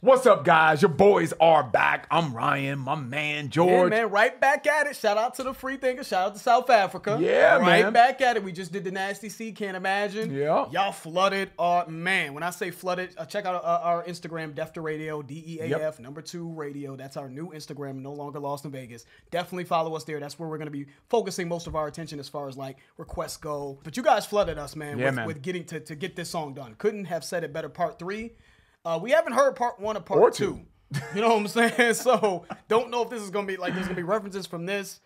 What's up, guys? Your boys are back. I'm Ryan, my man, George. Yeah, man, right back at it. Shout out to the free thinkers. Shout out to South Africa. Yeah, right man. back at it. We just did the Nasty C, can't imagine. Yeah. Y'all flooded. Man, when I say flooded, check out our Instagram, Defter Radio, DEAF, #2 Radio. That's our new Instagram, no longer Lost in Vegas. Definitely follow us there. That's where we're going to be focusing most of our attention as far as like requests go. But you guys flooded us, man, with getting to get this song done. Couldn't have said it better. Part 3. We haven't heard part 1 or part 2. You know what I'm saying? So don't know if this is going to be like, there's going to be references from this,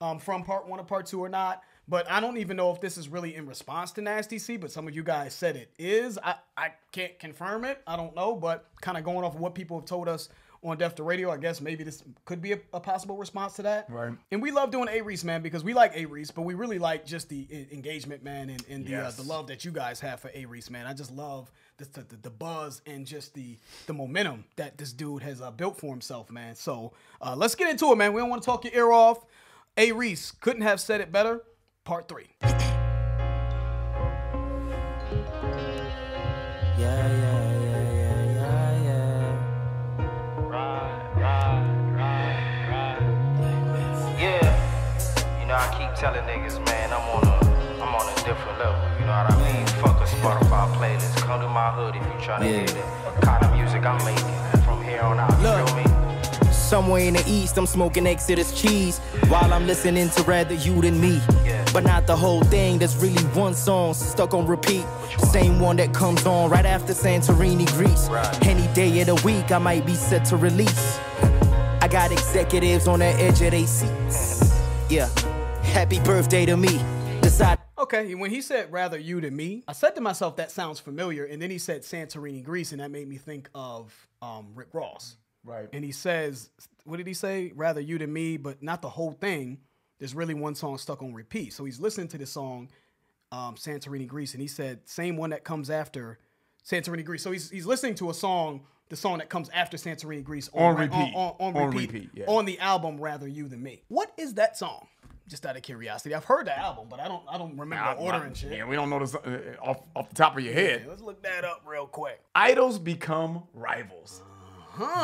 from part 1 or part 2 or not. But I don't even know if this is really in response to Nasty C, but some of you guys said it is. I can't confirm it. I don't know, but kind of going off of what people have told us on Defter Radio, I guess maybe this could be a possible response to that. Right. And we love doing A-Reece, man, because we like A-Reece, but we really like just the engagement, man, and the love that you guys have for A-Reece, man. I just love the buzz and just the momentum that this dude has built for himself, man. So let's get into it, man. We don't want to talk your ear off. A-Reece, couldn't have said it better. Part 3. I keep telling niggas, man, I'm on a different level. You know what I mean? Fuck a Spotify playlist. Come to my hood if you tryna hear the kind of music I'm making from here on out. You feel me? Somewhere in the east, I'm smoking Exodus cheese while I'm listening to Rather You Than Me. But not the whole thing, there's really one song stuck on repeat. Same one that comes on right after Santorini, Greece. Any day of the week, I might be set to release. I got executives on the edge of their seats. Yeah, happy birthday to me. Okay, when he said Rather You Than Me, I said to myself, that sounds familiar. And then he said Santorini, Greece, and that made me think of Rick Ross. Right. And he says, what did he say? Rather You Than Me, but not the whole thing. There's really one song stuck on repeat. So he's listening to this song, Santorini, Greece, and he said, same one that comes after Santorini, Greece. So he's listening to a song, the song that comes after Santorini, Greece on repeat. On repeat, yeah. On the album Rather You Than Me. What is that song? Just out of curiosity. I've heard the album, but I don't remember the order and shit. Yeah, we don't know this off the top of your head. Yeah, let's look that up real quick. Idols Become Rivals.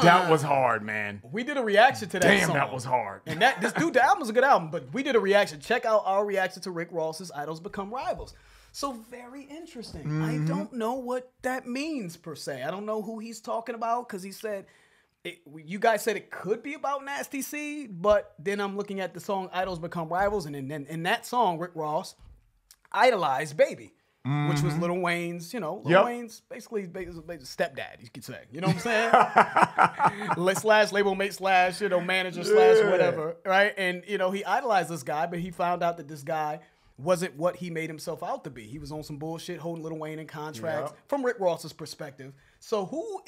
That was hard, man. We did a reaction to that song. Damn, that was hard. And the album's a good album, but we did a reaction. Check out our reaction to Rick Ross's Idols Become Rivals. So very interesting. I don't know what that means per se. I don't know who he's talking about because he said, you guys said it could be about Nasty C, but then I'm looking at the song Idols Become Rivals, and then in that song, Rick Ross idolized Baby. Which was Lil Wayne's, Lil Wayne's basically stepdad, you could say. You know what I'm saying? Slash label mate slash, manager slash whatever, right? And, he idolized this guy, but he found out that this guy wasn't what he made himself out to be. He was on some bullshit, holding Lil Wayne in contracts from Rick Ross's perspective. So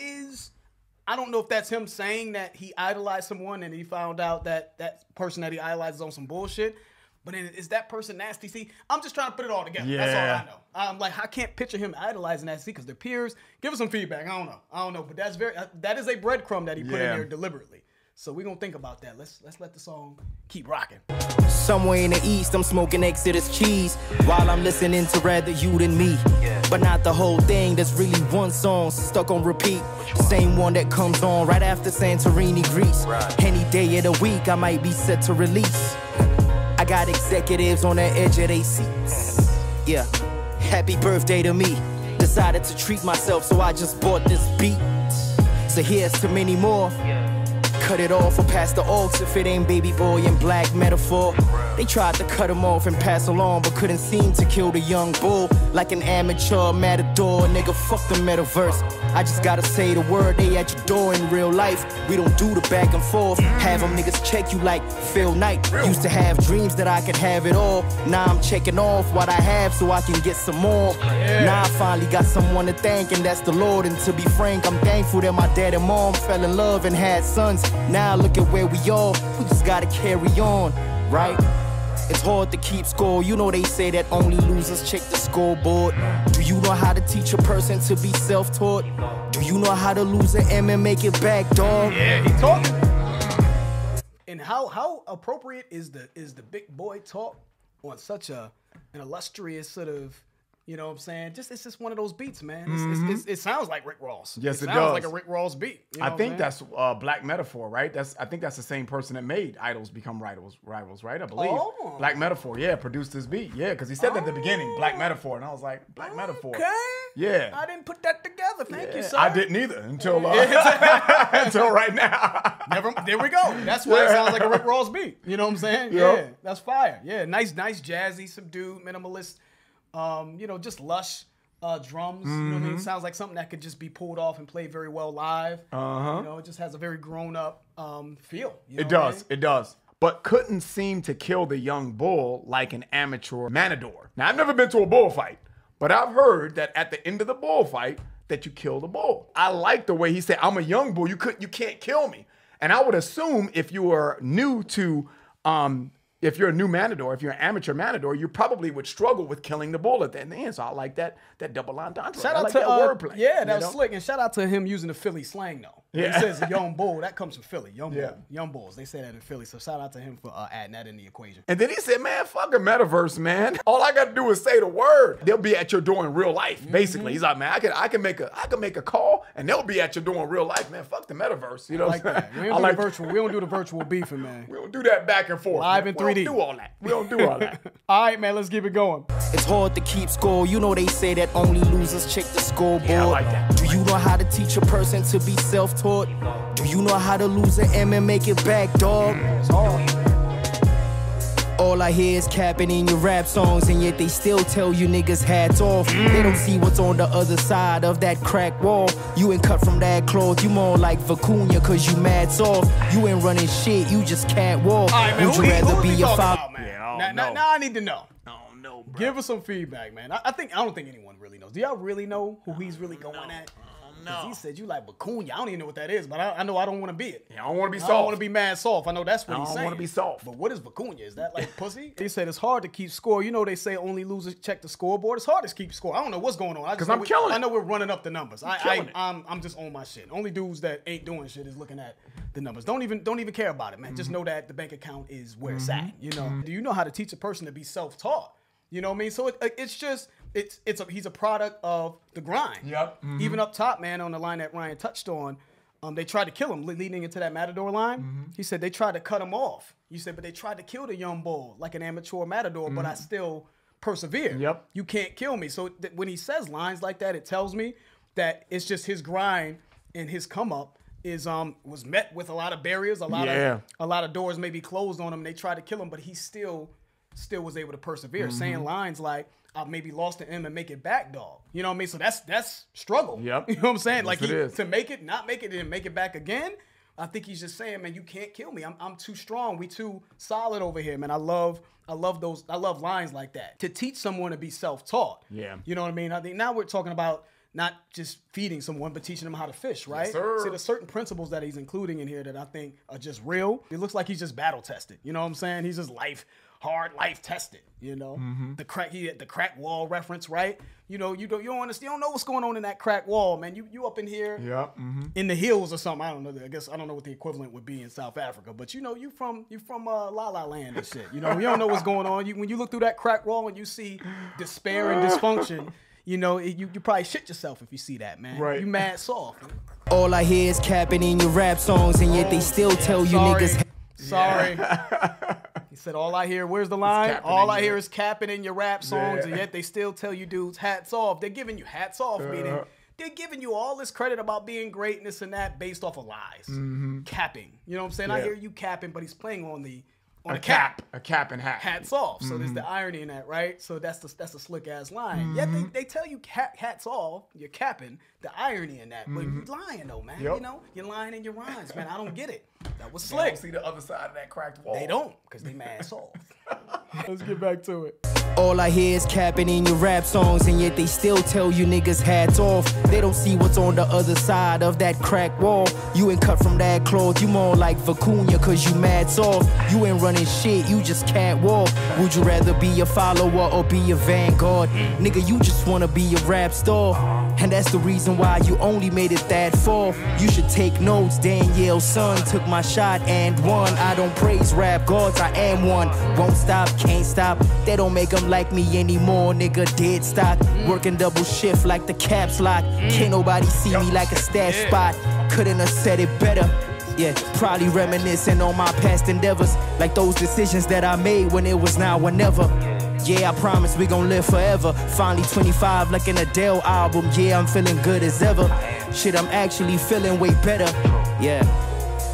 I don't know if that's him saying that he idolized someone and he found out that that person that he idolized is on some bullshit. But is that person Nasty C? I'm just trying to put it all together. Yeah. That's all I know. I'm like, I can't picture him idolizing Nasty C because they're peers. Give us some feedback. I don't know. But that is a breadcrumb that he put in there deliberately. So we're going to think about that. Let's let the song keep rocking. Somewhere in the east, I'm smoking Exodus cheese while I'm listening to Rather You Than Me. But not the whole thing, there's really one song stuck on repeat. Same one that comes on right after Santorini, Greece. Any day of the week, I might be set to release. I got executives on the edge of their seats. Yeah, happy birthday to me. Decided to treat myself, so I just bought this beat. So here's to many more. Cut it off or pass the aux if it ain't Baby Boy and Black Metaphor. They tried to cut him off and pass along, but couldn't seem to kill the young bull. Like an amateur matador, nigga, fuck the metaverse. I just gotta say the word, they at your door in real life. We don't do the back and forth. Have them niggas check you like Phil Knight. Used to have dreams that I could have it all. Now I'm checking off what I have so I can get some more. Now I finally got someone to thank, and that's the Lord. And to be frank, I'm thankful that my dad and mom fell in love and had sons. Now look at where we are. We just gotta carry on, right? It's hard to keep score. You know they say that only losers check the scoreboard. Do you know how to teach a person to be self-taught? Do you know how to lose an M and make it back, dog? Yeah, he talking. And how appropriate is the big boy talk on such an illustrious sort of, You know what I'm saying? It's just one of those beats, man. It sounds like Rick Ross. Yes, it sounds does. like a Rick Ross beat. You know I what think I'm saying? that's Black Metaphor, right? I think that's the same person that made Idols Become Rivals, right? I believe. Oh. Black Metaphor, yeah, produced this beat. Yeah, because he said that at the beginning, Black Metaphor. And I was like, Black Metaphor. Okay. Yeah. I didn't put that together. Thank you, sir. I didn't either until until right now. There we go. That's why it sounds like a Rick Ross beat. You know what I'm saying? Yep. Yeah, that's fire. Yeah, nice, jazzy, subdued, minimalist. Just lush drums. You know what I mean? Sounds like something that could just be pulled off and played very well live. It just has a very grown up feel. It does. But couldn't seem to kill the young bull like an amateur matador. Now, I've never been to a bullfight, but I've heard that at the end of the bullfight that you kill the bull. I like the way he said, I'm a young bull, you can't kill me. And I would assume if you are new to if you're a new matador, if you're an amateur matador, you probably would struggle with killing the bull at the end. So I like that double entendre. Shout out like to that wordplay. Yeah, that was slick. And shout out to him using the Philly slang though. Yeah. He says young bull. That comes from Philly. Young bull. Yeah. Young bulls. They say that in Philly. So shout out to him for adding that in the equation. And then he said, man, fuck a metaverse, man. All I got to do is say the word. They'll be at your door in real life, basically. He's like, man, I can make a call and they'll be at your door in real life, man. Fuck the metaverse. You know what I'm saying? We don't do the virtual. We don't do the virtual beefing, man. We don't do that back and forth. Live man. in 3D. We don't do all that. We don't do all that. All right, man, let's keep it going. It's hard to keep score. You know they say that only losers check the scoreboard. Yeah, I like that. Do you know how to teach a person to be self-taught? Do you know how to lose an M and make it back, dog? All I hear is capping in your rap songs, and yet they still tell you niggas hats off. They don't see what's on the other side of that crack wall. You ain't cut from that cloth, you more like Vicuña, cause you mad soft. You ain't running shit, you just catwalk. All right, man, Would you rather be your father? Yeah, Now I need to know. No, bro. Give us some feedback, man. I don't think anyone really knows. Do y'all really know who he's really going at? No. He said you like Vicuña. I don't even know what that is, but I know I don't want to be it. Yeah, I don't want to be I soft. don't want to be mad soft. I know that's what he's saying. I don't want to be soft. But what is Vicuña? Is that like pussy? He said it's hard to keep score. You know they say only losers check the scoreboard. It's hard to keep score. I don't know what's going on. Because I'm killing it. I know we're running up the numbers. killing it. I'm just on my shit. Only dudes that ain't doing shit is looking at the numbers. Don't even care about it, man. Just know that the bank account is where it's at. You know. Do you know how to teach a person to be self-taught? You know what I mean? So it's just he's a product of the grind. Yep. Even up top, man, on the line that Ryan touched on, they tried to kill him leading into that Matador line. He said they tried to cut him off. You said, but they tried to kill the young bull like an amateur Matador, but I still persevere. Yep. You can't kill me. So when he says lines like that, it tells me that it's just his grind and his come up was met with a lot of barriers, a lot of doors maybe closed on him. And they tried to kill him, but he still was able to persevere, saying lines like, I maybe lost to M and make it back, dog. You know what I mean? So that's struggle. Yep. You know what I'm saying? Yes, Like to make it, not make it, and make it back again. I think he's just saying, man, you can't kill me. I'm too strong. We too solid over here, man. I love lines like that. To teach someone to be self-taught. Yeah. You know what I mean? I think now we're talking about not just feeding someone, but teaching them how to fish, right? Yes, sir. See, there's certain principles that he's including in here that I think are just real. It looks like he's just battle tested. You know what I'm saying? He's just hard life tested, you know. The crack wall reference, right? You know, you don't understand, you don't know what's going on in that crack wall, man. You up in here in the hills or something. I don't know. I guess I don't know what the equivalent would be in South Africa, but you know, you from La La Land and shit. You know, you don't know what's going on. When you look through that crack wall and you see despair and dysfunction, you know, you probably shit yourself if you see that, man. Right. You mad soft. All I hear is capping in your rap songs, and yet they still tell you niggas. Sorry. He said, all I hear, where's the line? All I hear is capping in your rap songs, and yet they still tell you dudes hats off. They're giving you hats off, meaning they're giving you all this credit about being great and this and that based off of lies. Capping. You know what I'm saying? I hear you capping, but he's playing on a cap. A cap and hat. Hats off. So there's the irony in that, right? So that's a slick ass line. Yet they tell you hats off, you're capping, the irony in that. But you're lying though, man. Yep. You know, you're lying in your rhymes, man. I don't get it. That was They slick. don't see the other side of that cracked wall. They don't, because they mad soft. Let's get back to it. All I hear is capping in your rap songs, and yet they still tell you niggas hats off. They don't see what's on the other side of that crack wall. You ain't cut from that cloth, you more like Vicuña, cause you mad soft. You ain't running shit, you just catwalk. Would you rather be a follower or be a vanguard? Nigga, you just wanna be a rap star. And that's the reason why you only made it that far. You should take notes, Danielle's son took my shot and won. I don't praise rap gods, I am one. Won't stop, can't stop. They don't make them like me anymore, nigga. Dead stock. Working double shift like the caps lock. Can't nobody see me like a stash spot. Couldn't have said it better. Yeah, probably reminiscing on my past endeavors, like those decisions that I made when it was now or never. Yeah, I promise we gon' live forever. Finally 25 like an Adele album. Yeah, I'm feeling good as ever. Shit, I'm actually feeling way better. Yeah,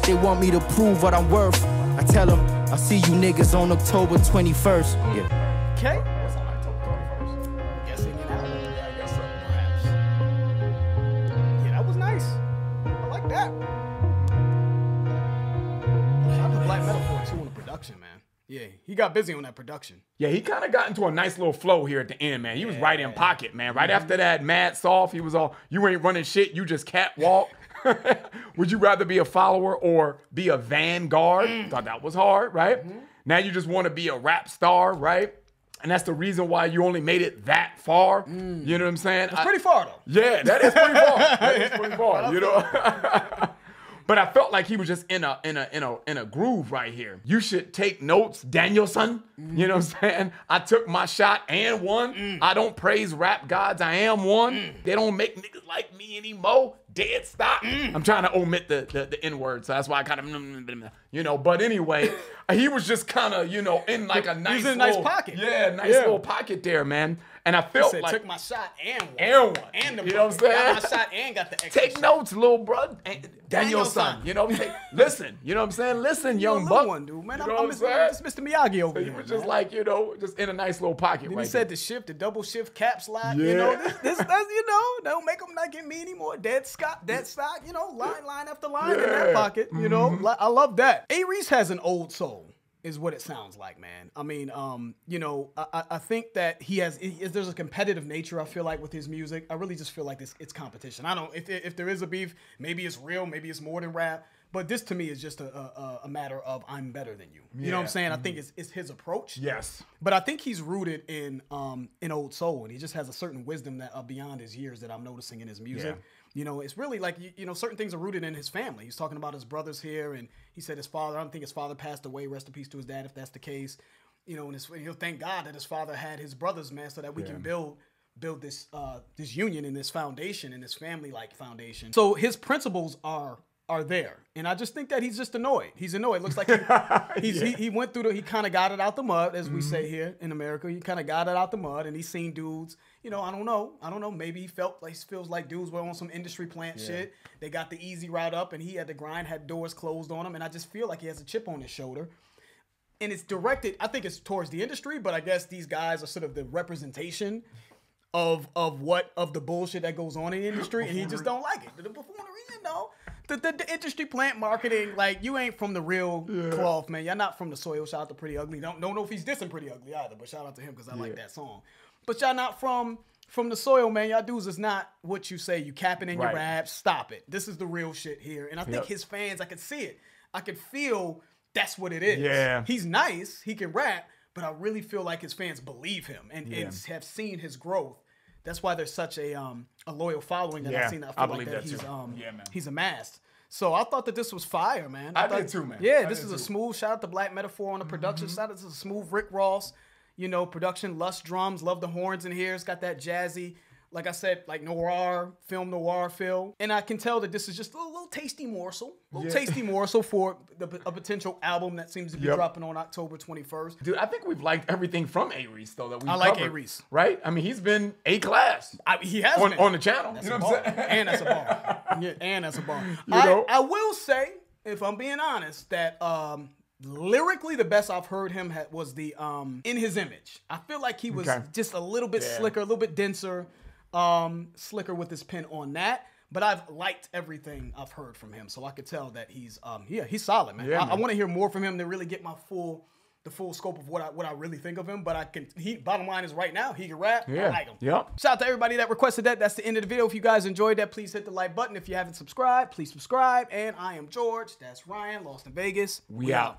they want me to prove what I'm worth. I tell them, I'll see you niggas on October 21st. Yeah. Okay. What's on October 21st? Guessing an album. Yeah, I guess so. Perhaps. Yeah, that was nice. I like that. Shout out to Black Metaphor too on the production, man. Yeah, he got busy on that production. Yeah, he kind of got into a nice little flow here at the end, man. He was right in pocket, man. Right after that, mad soft, he was all, you ain't running shit, you just catwalk. Would you rather be a follower or be a vanguard? Thought that was hard, right? Now you just want to be a rap star, right? And that's the reason why you only made it that far. You know what I'm saying? It's pretty far, though. Yeah, that is pretty far. That is pretty far, you know? But I felt like he was just in a groove right here. You should take notes, Danielson. You know what I'm saying? I took my shot and won. I don't praise rap gods. I am one. They don't make niggas like me anymore. Dead stop. I'm trying to omit the N word, so that's why I kind of, you know. But anyway, he was just kind of, you know, in like a nice, He's in a nice pocket. Yeah, nice little pocket there, man. And I felt He said, like took my shot and won. and one. And the You know what I'm saying? Got my shot and got the extra Take shot. notes, little bro. Danielson. You know, listen. You know what I'm saying? Listen, You're a young little buck. one, dude, man. You know I'm what I'm saying? Mr. Miyagi over He here. was just man. like, you know, just in a nice little pocket Then right he said there. the shift, the double shift caps lock. Yeah. You know, that's you know, don't make them not get me anymore. Dead stock. You know, line after line in that Yeah. pocket. You know, I love that. A-Reece has an old soul, is what it sounds like, man. I mean, you know, I think that there's a competitive nature, I feel like, with his music. I really just feel like it's competition. I don't, if there is a beef, maybe it's real, maybe it's more than rap. But this to me is just a matter of I'm better than you. You know what I'm saying? I think it's his approach. Yes. But I think he's rooted in old soul, and he just has a certain wisdom that beyond his years that I'm noticing in his music. Yeah. You know, it's really like, you know, certain things are rooted in his family. He's talking about his brothers here, and he said his father, I don't think his father passed away. Rest in peace to his dad, if that's the case. You know, and he'll thank God that his father had his brothers, man, so that we can build this this union and this foundation and this family-like foundation. So his principles are there. And I just think that he's just annoyed. He's annoyed. Looks like he went through he kind of got it out the mud, as we say here in America. He kind of got it out the mud, and he's seen dudes, you know, I don't know. Maybe he feels like dudes were on some industry plant shit. They got the easy route up, and he had to grind, had doors closed on him. And I just feel like he has a chip on his shoulder. And it's directed, I think it's towards the industry, but I guess these guys are sort of the representation of the bullshit that goes on in the industry, and he just don't like it. The buffoonery, you know. The industry plant marketing, like, you ain't from the real cloth, man. You're not from the soil. Shout out to Pretty Ugly. Don't know if he's dissing Pretty Ugly either, but shout out to him because I like that song. But y'all not from the soil, man. Y'all dudes is not what you say. You capping in your raps. Stop it. This is the real shit here. And I think his fans, I could see it. I could feel that's what it is. Yeah. He's nice. He can rap. But I really feel like his fans believe him and have seen his growth. That's why there's such a loyal following that I've seen. I feel like that he's amassed. So I thought that this was fire, man. I did too, man. Yeah, this is a smooth. Shout out to Black Metaphor on the production side. This is a smooth Rick Ross, you know, production. Lush drums. Love the horns in here. It's got that jazzy, like I said, like film noir feel. And I can tell that this is just a little tasty morsel. Tasty morsel for a potential album that seems to be dropping on October 21st. Dude, I think we've liked everything from A-Reece, though, that we've I like covered, A-Reece. right? I mean, he's been A-class. He has been. On the channel. That's you know a what I'm bar. saying? And that's a bar. Yeah, and that's a bar. know? I will say, if I'm being honest, that lyrically the best I've heard him was the In His Image. I feel like he was just a little bit slicker, a little bit denser, slicker with his pen on that. But I've liked everything I've heard from him, so I could tell that he's solid, man. I want to hear more from him to really get the full scope of what I really think of him. But bottom line is right now, he can rap. I like him. Yep. Shout out to everybody that requested that. That's the end of the video. If you guys enjoyed that, please hit the like button. If you haven't subscribed, please subscribe. And I am George. That's Ryan, Lost in Vegas. We out.